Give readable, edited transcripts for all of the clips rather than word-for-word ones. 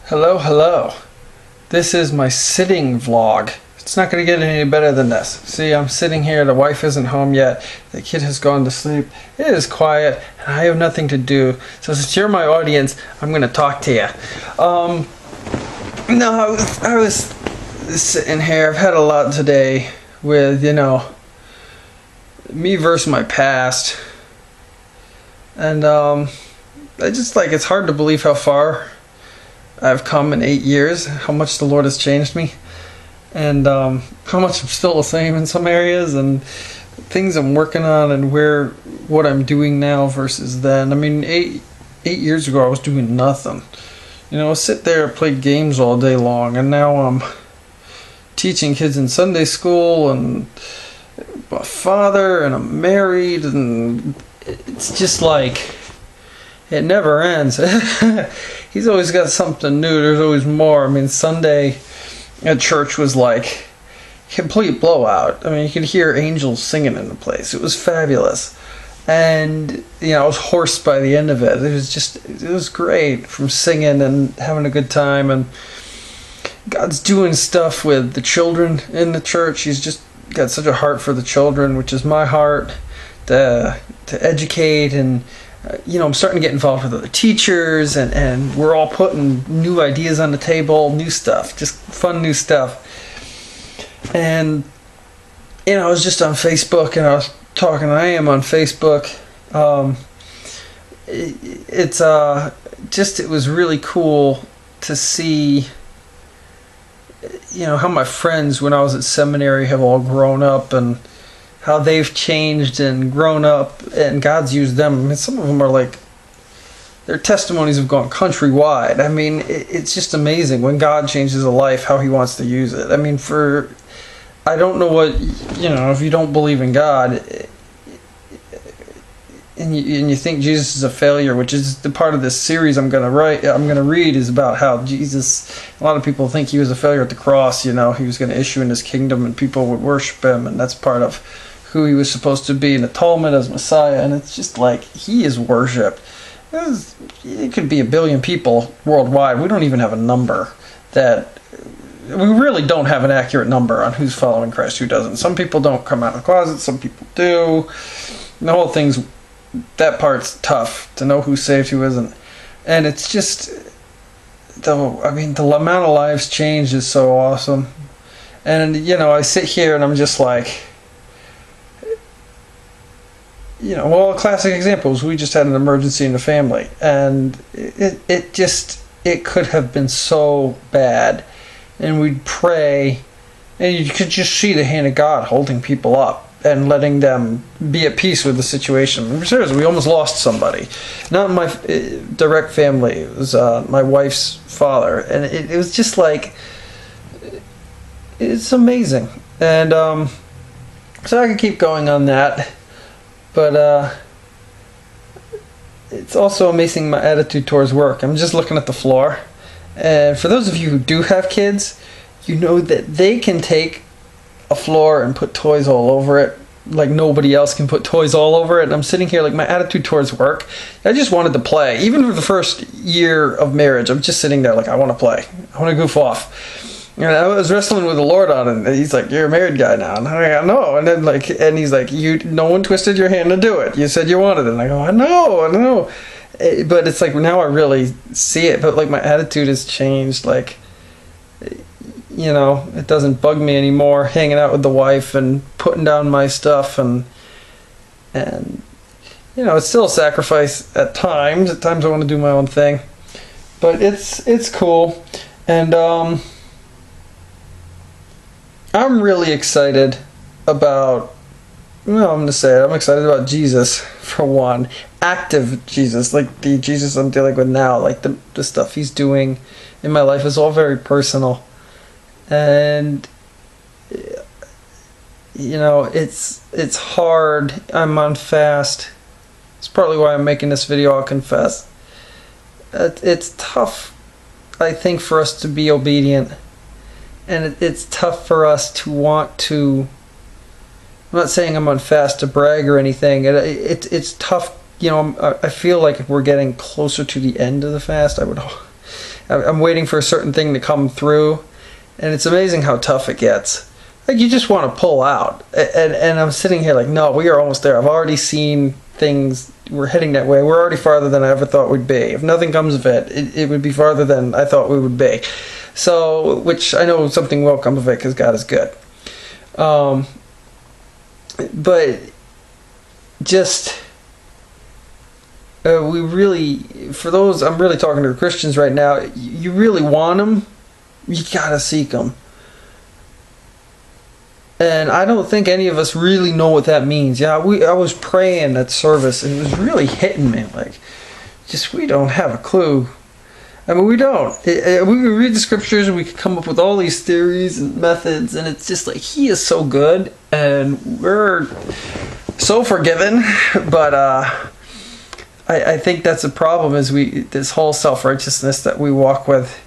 Hello, hello. This is my sitting vlog. It's not going to get any better than this. See, I'm sitting here, the wife isn't home yet, the kid has gone to sleep, it is quiet, and I have nothing to do. So since you're my audience, I'm going to talk to you. I was sitting here, I've had a lot today with, me versus my past. And I just it's hard to believe how far I've come in 8 years, how much the Lord has changed me, and how much I'm still the same in some areas, and things I'm working on, and what I'm doing now versus then. I mean, eight years ago I was doing nothing. I sit there and play games all day long, and now I'm teaching kids in Sunday school, and I'm a father, and I'm married, and it's just it never ends. He's always got something new. There's always more. I mean, Sunday at church was complete blowout. I mean, you could hear angels singing in the place. It was fabulous. And, I was hoarse by the end of it. It was great, from singing and having a good time. And God's doing stuff with the children in the church. He's just got such a heart for the children, which is my heart, to educate. And I'm starting to get involved with other teachers, and we're all putting new ideas on the table, new stuff, just fun new stuff. And I was just on Facebook, and I was talking. I am on Facebook. It was really cool to see how my friends when I was at seminary have all grown up, and how they've changed and grown up, and God's used them. I mean, some of them are their testimonies have gone countrywide. I mean, it's just amazing when God changes a life, how He wants to use it. I mean, I don't know what, if you don't believe in God, and you think Jesus is a failure, which is the part of this series I'm going to read, is about how Jesus, a lot of people think He was a failure at the cross. He was going to issue in His kingdom, and people would worship Him, and that's part of who He was supposed to be in atonement as Messiah. And it's just He is worshipped. It could be 1 billion people worldwide. We don't even have a number we really don't have an accurate number on who's following Christ, who doesn't. Some people don't come out of the closet, some people do. The whole that part's tough to know who's saved, who isn't. And it's just, the amount of lives changed is so awesome. And, I sit here and I'm just a classic example is we just had an emergency in the family, and it could have been so bad, and we'd pray, and you could just see the hand of God holding people up and letting them be at peace with the situation. Seriously, we almost lost somebody. Not my direct family. It was my wife's father, and it was just it's amazing. And so I could keep going on that. But it's also amazing my attitude towards work. I'm just looking at the floor. And for those of you who do have kids, you know that they can take a floor and put toys all over it like nobody else can put toys all over it. And I'm sitting here, my attitude towards work, I just wanted to play. Even for the first year of marriage, I'm just sitting there I want to play. I want to goof off. And I was wrestling with the Lord on it, and He's like, "You're a married guy now." And I know. And then and He's like, no one twisted your hand to do it. You said you wanted it. And I go, I know. But it's now I really see it. But my attitude has changed. It doesn't bug me anymore hanging out with the wife and putting down my stuff, and it's still a sacrifice at times. At times I want to do my own thing. But it's cool. And I'm really excited about, I'm going to say it, I'm excited about Jesus, for one. Active Jesus, the Jesus I'm dealing with now, the stuff He's doing in my life is all very personal. And, it's hard. I'm on fast. It's partly why I'm making this video, I'll confess. It's tough, I think, for us to be obedient. And it's tough for us to want to. I'm not saying I'm on fast to brag or anything. It's tough. I feel like we're getting closer to the end of the fast. I'm waiting for a certain thing to come through, and it's amazing how tough it gets. Like, you just want to pull out, and I'm sitting here like, no, we are almost there. I've already seen things. We're heading that way. We're already farther than I ever thought we'd be. If nothing comes of it, it would be farther than I thought we would be. So, which I know something will come of it because God is good. But just, we really, for those, I'm really talking to the Christians right now, you really want them, you gotta seek them. And I don't think any of us really know what that means. Yeah, I was praying at service, and it was really hitting me, like, just, we don't have a clue. I mean, we don't. We read the scriptures and we can come up with all these theories and methods, and it's just like, he is so good and we're so forgiven. But I think that's a problem, is this whole self-righteousness that we walk with.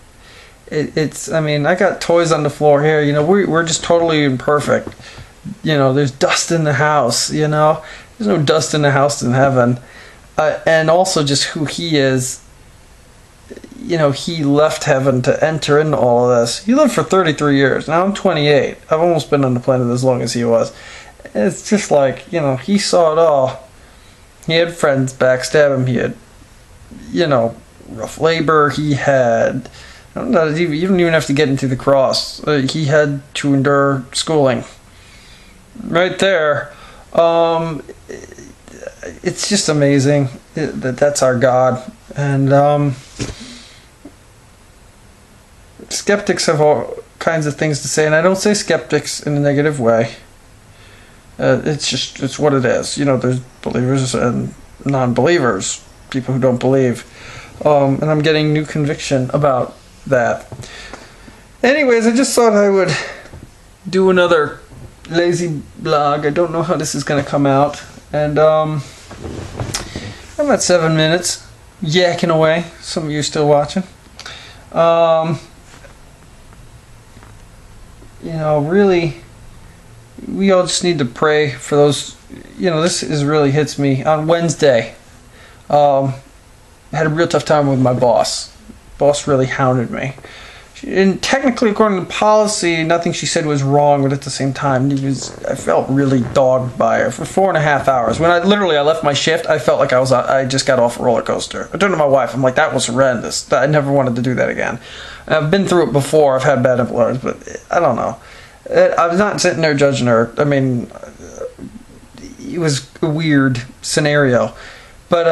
It's, I mean, I got toys on the floor here, you know, we're just totally imperfect. You know, there's dust in the house, you know. There's no dust in the house in heaven. And also just who he is. You know, he left heaven to enter into all of this. He lived for 33 years. Now I'm 28. I've almost been on the planet as long as he was. It's just like, you know, he saw it all. He had friends backstab him. He had, you know, rough labor. He had, you don't even have to get into the cross. He had to endure schooling. Right there. It's just amazing that that's our God. And, skeptics have all kinds of things to say, and I don't say skeptics in a negative way. It's what it is. You know, there's believers and non-believers, people who don't believe, and I'm getting new conviction about that. Anyways, I just thought I would do another lazy blog. I don't know how this is going to come out, and I'm at 7 minutes yakking away. Some of you are still watching. You know, really, we all just need to pray for those. You know, this really hits me. On Wednesday, I had a real tough time with my boss. Boss really hounded me. And technically, according to policy, nothing she said was wrong, but at the same time, I felt really dogged by her for 4.5 hours. When I left my shift, I felt like I just got off a roller coaster. I turned to my wife, I'm like, that was horrendous. I never wanted to do that again. I've been through it before. I've had bad employers, but I don't know. I was not sitting there judging her. I mean, it was a weird scenario. But,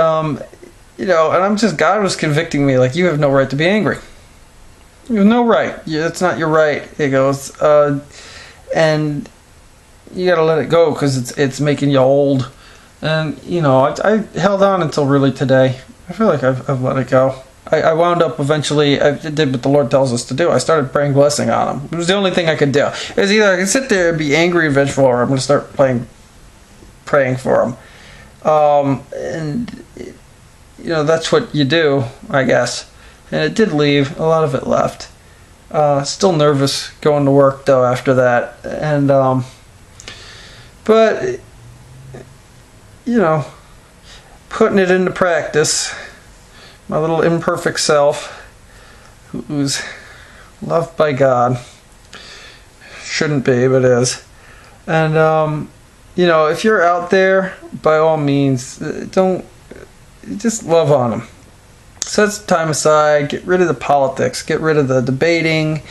you know, and God was convicting me, like, you have no right to be angry. You have no right. It's not your right. He goes, and you gotta let it go because it's making you old. And, you know, I held on until really today. I feel like I've let it go. I wound up eventually, I did what the Lord tells us to do. I started praying blessing on him. It was the only thing I could do. It was either I could sit there and be angry and vengeful, or I'm going to start praying for him. And, you know, that's what you do, I guess. And it did leave. A lot of it left. Still nervous going to work, though, after that. And, but, you know, putting it into practice. My little imperfect self, who's loved by God, shouldn't be, but is. And, you know, if you're out there, by all means, just love on them. Set some time aside, get rid of the politics, get rid of the debating,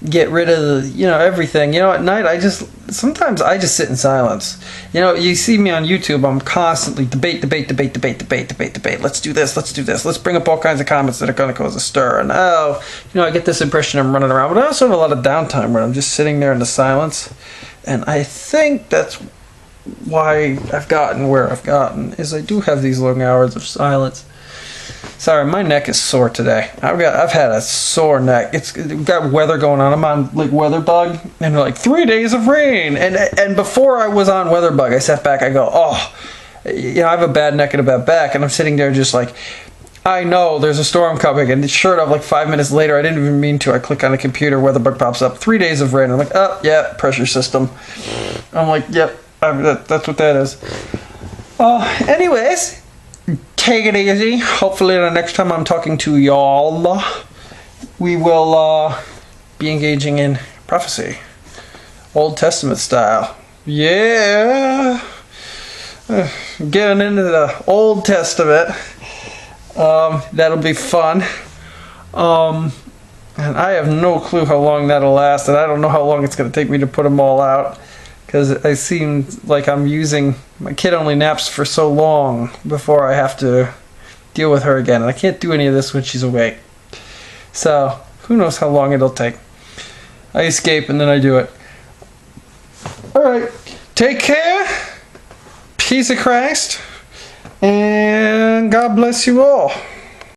get rid of the, you know, everything. You know, at night, sometimes I just sit in silence. You know, you see me on YouTube, I'm constantly debate. Let's do this, let's bring up all kinds of comments that are going to cause a stir. And, you know, I get this impression I'm running around, but I also have a lot of downtime where I'm just sitting there in the silence. And I think that's why I've gotten where I've gotten, is I do have these long hours of silence. Sorry, my neck is sore today. I've had a sore neck. It's got weather going on. I'm on like WeatherBug, and like 3 days of rain. And before I was on WeatherBug, I sat back. I go, oh, you know, I have a bad neck and a bad back, and I'm sitting there just like, I know there's a storm coming. And sure enough, like 5 minutes later, I didn't even mean to. I click on the computer, WeatherBug pops up. 3 days of rain. I'm like, oh yeah, pressure system. I'm like, yep, that's what that is. Anyways. Take it easy. Hopefully the next time I'm talking to y'all, we will be engaging in prophecy, Old Testament style. Yeah, getting into the Old Testament. That'll be fun. And I have no clue how long that'll last, and I don't know how long it's going to take me to put them all out, because I seem like I'm using, my kid only naps for so long before I have to deal with her again, and I can't do any of this when she's awake. So, who knows how long it'll take. I escape and then I do it. Alright, take care, peace of Christ, and God bless you all.